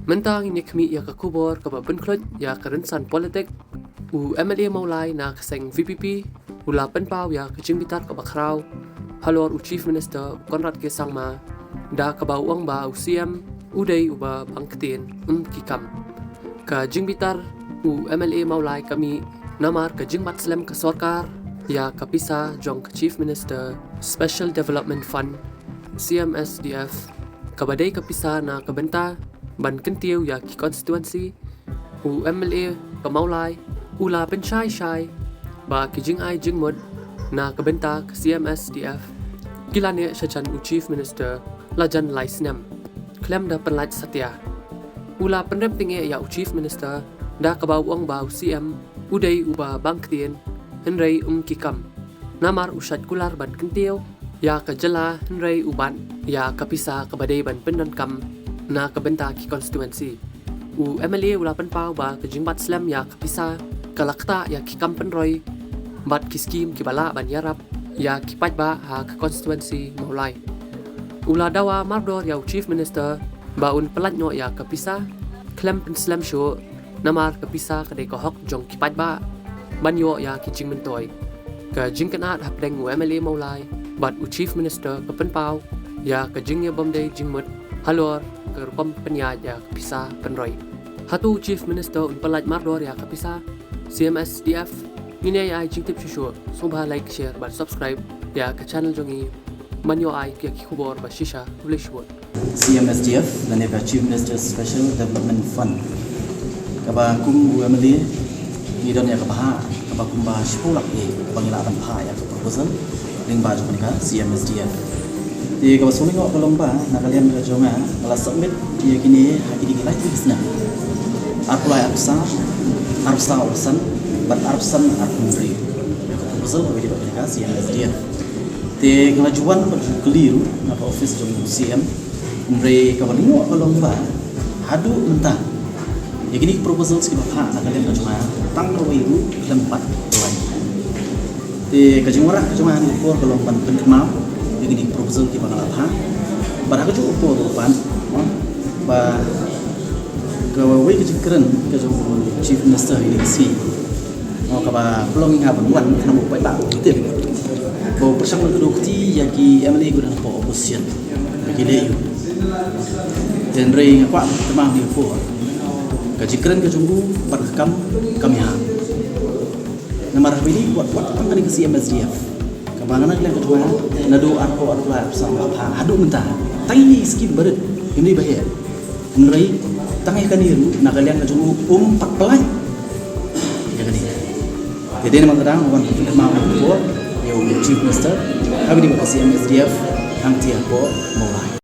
Mentang ini kami ya ke kubur ke benklot ya ke rensan politik u MLA Maulai na keseng VPP ula penpau ya ke jimbitar ke bakrau halor u Chief Minister Konrad K. Sangma da ke bau uang ba u CM udai uba bangketin kikam ke jimbitar u MLA Maulai kami namar ke jingbat slam ke sorkar ya ke pisah jong ke Chief Minister Special Development Fund CMSDF ke badai ke pisah na ke benta ban kentiu ya ki konstituensi u MLA ke Maulai ula penchai ba ki jing ai jing mod na ke benta ke CMSDF kilane syachan u Chief Minister lajan laisnem klem da penlaj satya ula penrem tinge ya u Chief Minister da ke bau uang bau CM udai uba bangktien henrei kikam namar usat kular ban kentiu ya ke jela henrei uban ya ke pisah ke badai ban pendan kam na ke benta ki konstituensi u MLA ula penpau ba ke jingbat slam ya ke pisah ke lakta ya ki kampen roy bat ki skim ki bala ban yarap ya ki paj ba ha ke konstituensi Maulai ula dawa mardor ya Chief Minister ba un pelatnyo ya ke pisah klem pen slam show namar ke pisah ke de ko hok jong ki paj ba banyo ya ki jing mentoy ke jing kenat hapleng u MLA Maulai bat u Chief Minister ke penpau ya ke jing ya bomdei jing mut halor ke rupam penyaj ya ke pisah penroy hatu Chief Minister un pelaj mardor ya ke pisah CMSDF ini ai jing tip shushu subha like share ban subscribe ya ke channel jongi manyo ai ki khubor ba shisha ulishwot CMSDF dan ya Chief Minister Special Development Fund kaba kum UMLA ni don ya kaba kum ba shpulak ni bangila ban pha ya proposal ling ba jong ka CMSDF di kaba suling ko lomba na kalian ka jonga mala submit dia kini hakiki di live business apply arsa urusan bat arsan arkumri proposal ko di ka CMSDF di kelajuan berkeliru apa office jong CM umre kabalingo ko lomba hadu mentah ya kini proposal sekitar ha na kalian ka jonga tang ro ibu lempat tuan di kajungora kajonga ko lomba penkemau ini proposal kita bakal apa? Pada aku cukup depan, bah gawe kejengkeran kejeng Chief Minister ini sih. Mau kaba belum ingat bukan karena mau baik gitu. Bahwa bersama kedokti yang ki MLA guna po opposition bagi dia. Dan ring apa temang dia po. Kejengkeran kejengku berkam kami ha. Nama ini buat tentang ke CMSDF. Kabangan yang kedua, nado arko arko sama apa? Hadu mentah. Tiny skin berat. Ini bahaya. Menrai tangai kaniru nak kalian kejumu pak pelai. Ya kan ini. Jadi nama kadang orang kita mau buat, ya Chief Minister. Kami di CMSDF, hang tiap Maulai.